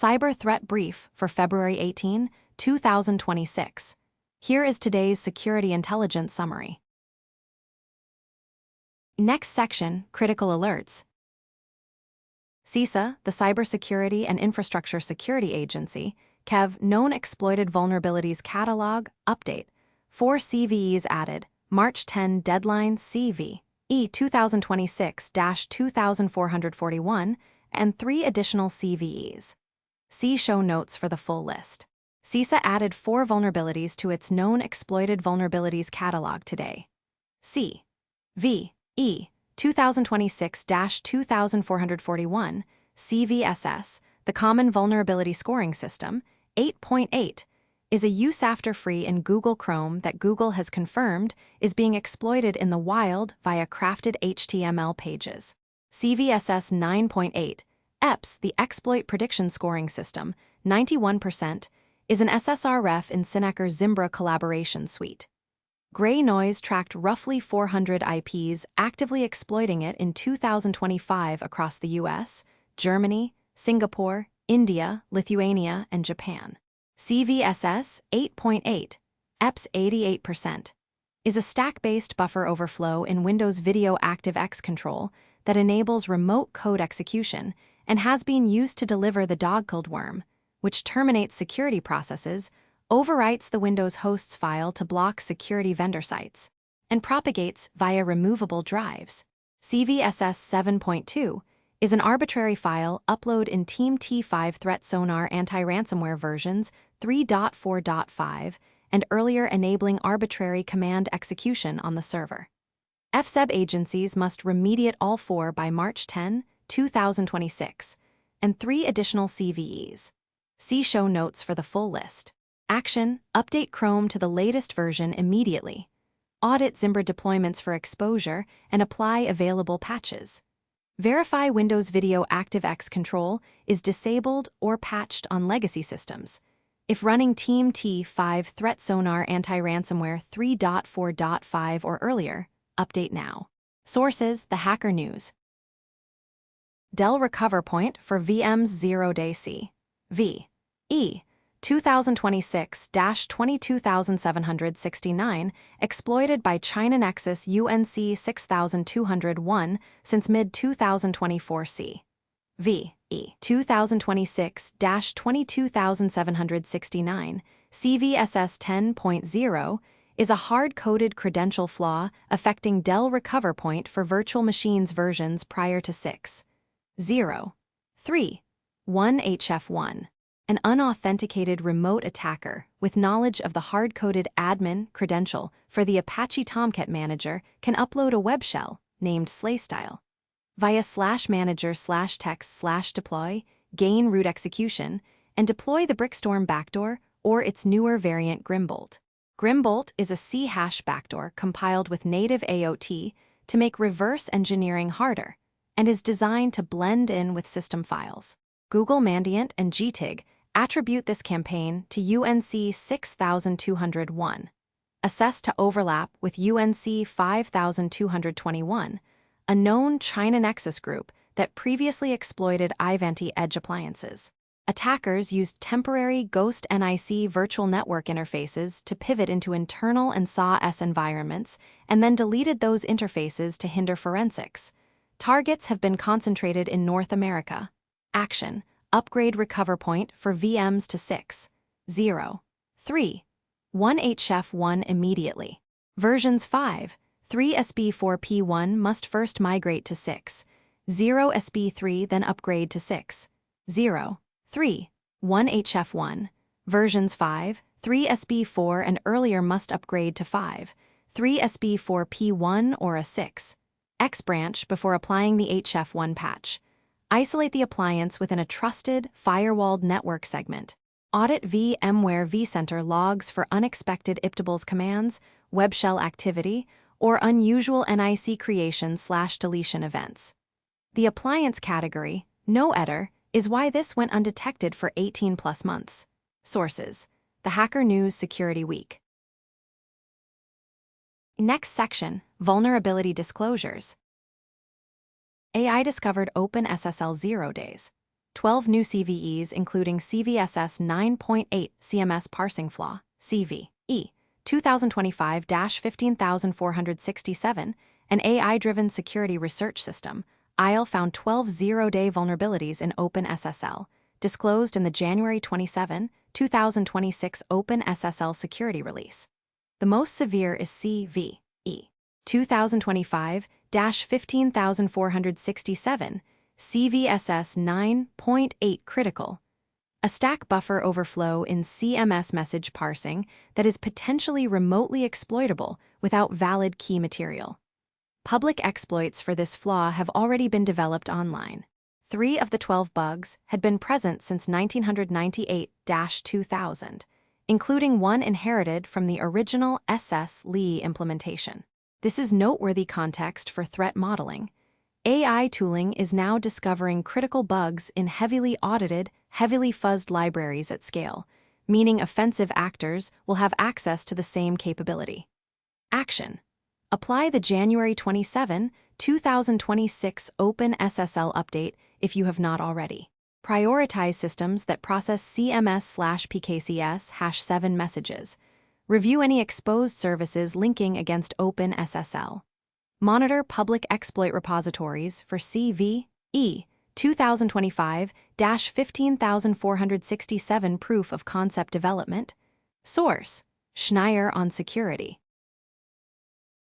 Cyber Threat Brief for February 18, 2026. Here is today's Security Intelligence Summary. Next section, Critical Alerts. CISA, the Cybersecurity and Infrastructure Security Agency, KEV, Known Exploited Vulnerabilities Catalog, Update. 4 CVEs added, March 10 deadline CVE 2026-2441, and 3 additional CVEs. See show notes for the full list. CISA added 4 vulnerabilities to its Known Exploited Vulnerabilities Catalog today. CVE 2026-2441, CVSS, the Common Vulnerability Scoring System, 8.8, is a use after free in Google Chrome that Google has confirmed is being exploited in the wild via crafted HTML pages. CVSS 9.8, EPS, the Exploit Prediction Scoring System, 91%, is an SSRF in Cinecker Zimbra collaboration suite. Gray Noise tracked roughly 400 IPs actively exploiting it in 2025 across the US, Germany, Singapore, India, Lithuania, and Japan. CVSS 8.8, EPS 88%, is a stack-based buffer overflow in Windows Video ActiveX control that enables remote code execution and has been used to deliver the dog-killed worm, which terminates security processes, overwrites the Windows hosts file to block security vendor sites, and propagates via removable drives. CVSS 7.2 is an arbitrary file upload in Team T5 Threat Sonar anti-ransomware versions 3.4.5 and earlier, enabling arbitrary command execution on the server. FSEB agencies must remediate all 4 by March 10, 2026, and 3 additional CVEs. See show notes for the full list. Action: update Chrome to the latest version immediately. Audit Zimbra deployments for exposure and apply available patches. Verify Windows Video ActiveX control is disabled or patched on legacy systems. If running Team T5 Threat Sonar anti-ransomware 3.4.5 or earlier, update now. Sources: The Hacker News. Dell Recover Point for VM's Zero-Day CVE 2026-22769, exploited by China Nexus UNC 6201 since mid-2024. CVE 2026-22769, CVSS 10.0, is a hard-coded credential flaw affecting Dell Recover Point for virtual machines versions prior to 6.0.3.1 HF1. An unauthenticated remote attacker with knowledge of the hard-coded admin credential for the Apache Tomcat manager can upload a web shell named Slaystyle via /manager/text/deploy, gain root execution, and deploy the Brickstorm backdoor or its newer variant Grimbolt. Grimbolt is a C-hash backdoor compiled with native AOT to make reverse engineering harder and is designed to blend in with system files. Google Mandiant and GTIG attribute this campaign to UNC 6201, assessed to overlap with UNC 5221, a known China Nexus group that previously exploited Ivanti edge appliances. Attackers used temporary Ghost NIC virtual network interfaces to pivot into internal and SAW environments and then deleted those interfaces to hinder forensics. Targets have been concentrated in North America. Action: upgrade Recover Point for VMs to 6.0.3.1 HF1 immediately. Versions 5.3 SB4P1 must first migrate to 6.0 SB3, then upgrade to 6.0.3.1 HF1. Versions 5.3 SB4 and earlier must upgrade to 5.3 SB4P1 or a 6.0 X branch before applying the HF1 patch. Isolate the appliance within a trusted, firewalled network segment. Audit VMware vCenter logs for unexpected IPTables commands, web shell activity, or unusual NIC creation/deletion events. The appliance category, no editor, is why this went undetected for 18+ months. Sources: The Hacker News Security Week. Next section, Vulnerability Disclosures. AI discovered OpenSSL 0 days. 12 new CVEs including CVSS 9.8 CMS parsing flaw, CVE, 2025-15467, an AI-driven security research system, IAL found 12 zero-day vulnerabilities in OpenSSL, disclosed in the January 27, 2026 OpenSSL security release. The most severe is CVE, 2025-15467, CVSS 9.8 critical, a stack buffer overflow in CMS message parsing that is potentially remotely exploitable without valid key material. Public exploits for this flaw have already been developed online. 3 of the 12 bugs had been present since 1998-2000, including one inherited from the original SSLE implementation. This is noteworthy context for threat modeling. AI tooling is now discovering critical bugs in heavily audited, heavily fuzzed libraries at scale, meaning offensive actors will have access to the same capability. Action. Apply the January 27, 2026 OpenSSL update if you have not already. Prioritize systems that process CMS/PKCS-7 messages. Review any exposed services linking against OpenSSL. Monitor public exploit repositories for CVE 2025-15467 proof of concept development. Source: Schneier on security.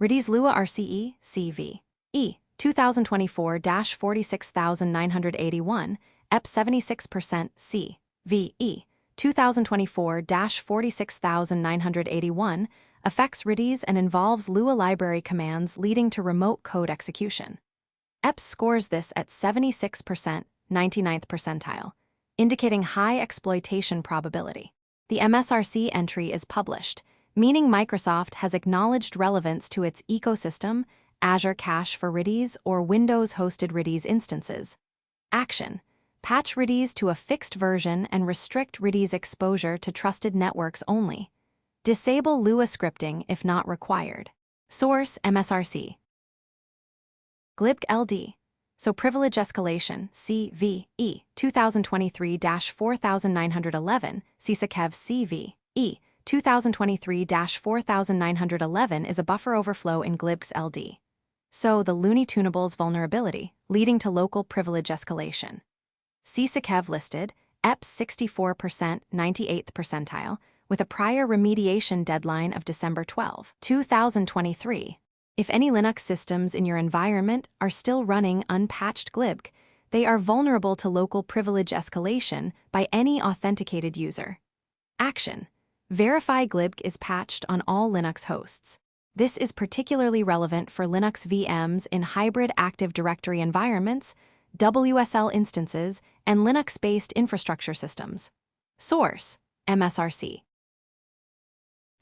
Redis Lua RCE CVE 2024-46981 EP 76% CVE 2024-46981 affects Redis and involves Lua library commands leading to remote code execution. EPS scores this at 76%, 99th percentile, indicating high exploitation probability. The MSRC entry is published, meaning Microsoft has acknowledged relevance to its ecosystem, Azure Cache for Redis or Windows-hosted Redis instances. Action. Patch Redis to a fixed version and restrict Redis exposure to trusted networks only. Disable Lua scripting if not required. Source: MSRC. glibc-ld. So privilege escalation, CVE 2023-4911, CSAKEV CVE 2023-4911 is a buffer overflow in glibc-ld. So the Looney Tunables vulnerability, leading to local privilege escalation. CSAKEV listed, EPS 64%, 98th percentile, with a prior remediation deadline of December 12, 2023. If any Linux systems in your environment are still running unpatched glibc, they are vulnerable to local privilege escalation by any authenticated user. Action. Verify glibc is patched on all Linux hosts. This is particularly relevant for Linux VMs in hybrid Active Directory environments, WSL instances, and Linux-based infrastructure systems. Source: MSRC.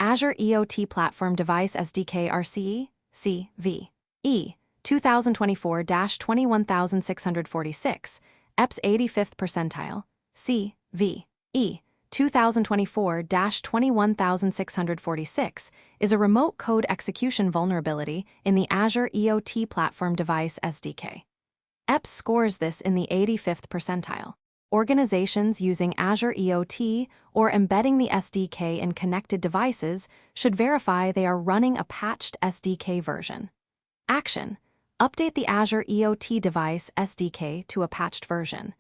Azure EOT Platform Device SDK RCE CVE 2024-21646 EPS 85th percentile CVE 2024-21646 is a remote code execution vulnerability in the Azure EOT Platform Device SDK. EPS scores this in the 85th percentile. Organizations using Azure EOT or embedding the SDK in connected devices should verify they are running a patched SDK version. Action. Update the Azure EOT device SDK to a patched version.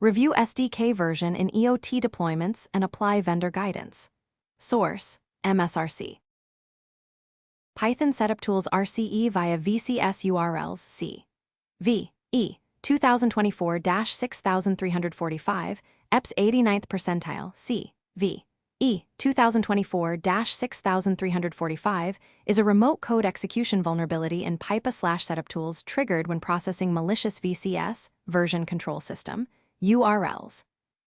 Review SDK version in EOT deployments and apply vendor guidance. Source: MSRC. Python Setup Tools RCE via VCS URLs CVE 2024-6345 EPS 89th percentile CVE 2024-6345 is a remote code execution vulnerability in PyPA/Setup Tools triggered when processing malicious VCS version control system URLs.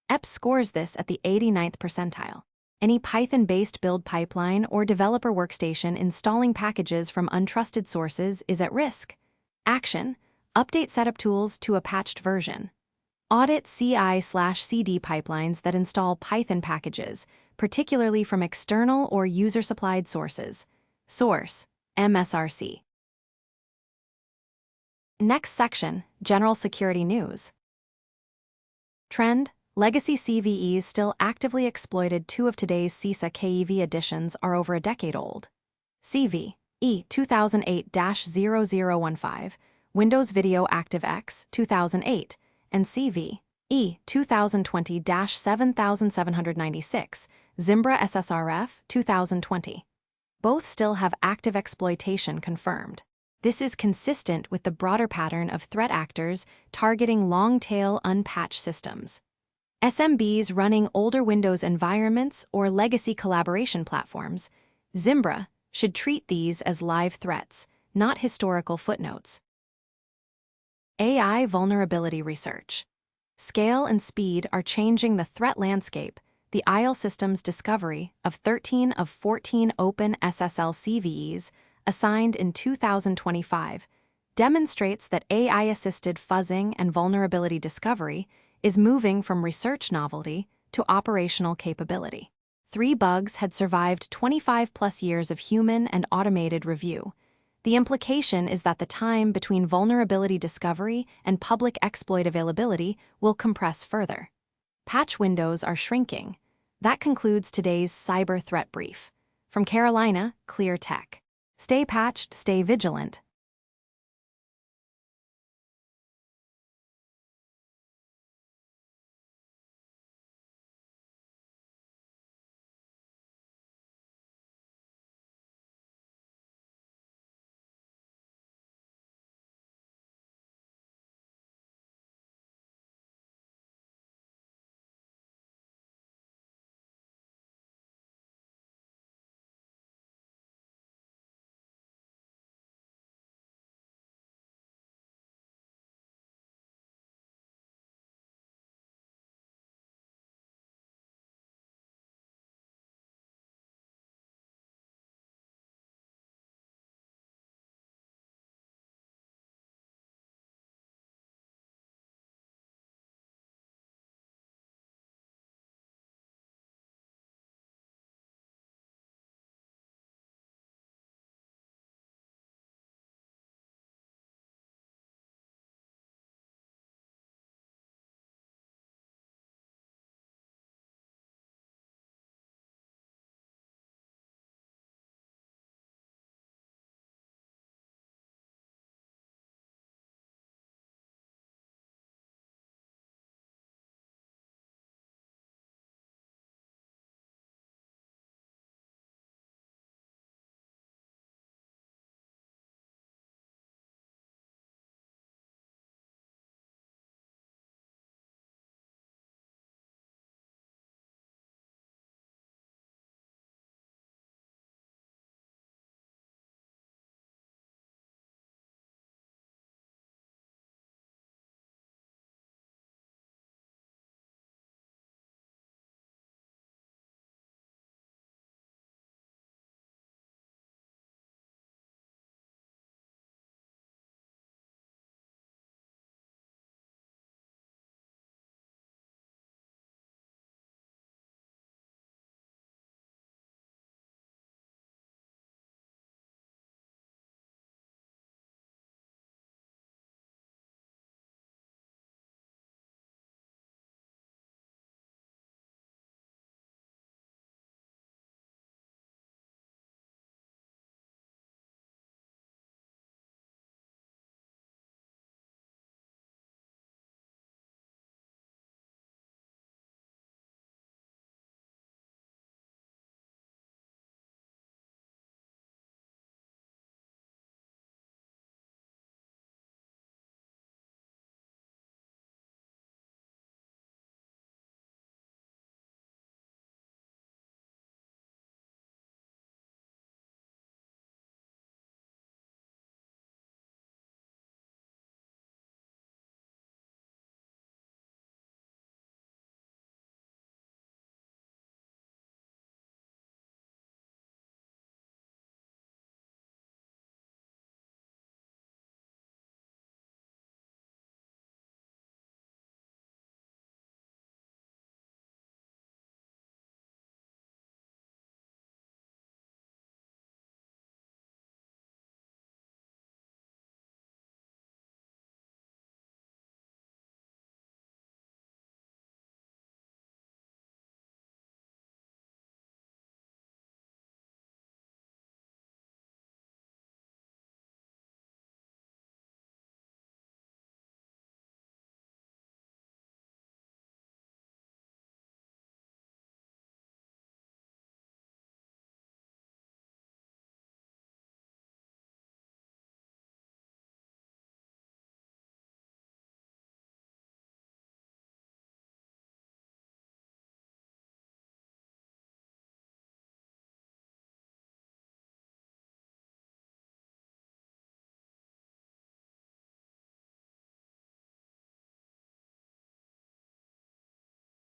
EPS scores this at the 89th percentile. Any Python-based build pipeline or developer workstation installing packages from untrusted sources is at risk. Action. Update Setup Tools to a patched version. Audit CI/CD pipelines that install Python packages, particularly from external or user-supplied sources. Source: MSRC. Next section, General Security News. Trend: legacy CVEs still actively exploited. Two of today's CISA KEV editions are over a decade old. CV E 2008-0015, Windows Video ActiveX 2008, and CV E 2020-7796, Zimbra SSRF 2020. Both still have active exploitation confirmed. This is consistent with the broader pattern of threat actors targeting long-tail unpatched systems. SMBs running older Windows environments or legacy collaboration platforms, Zimbra should treat these as live threats, not historical footnotes. AI vulnerability research. Scale and speed are changing the threat landscape. The ISLE Systems discovery of 13 of 14 open SSL CVEs assigned in 2025 demonstrates that AI-assisted fuzzing and vulnerability discovery is moving from research novelty to operational capability. 3 bugs had survived 25-plus years of human and automated review. The implication is that the time between vulnerability discovery and public exploit availability will compress further. Patch windows are shrinking. That concludes today's Cyber Threat Brief. From Carolina, Clear Tech. Stay patched, stay vigilant,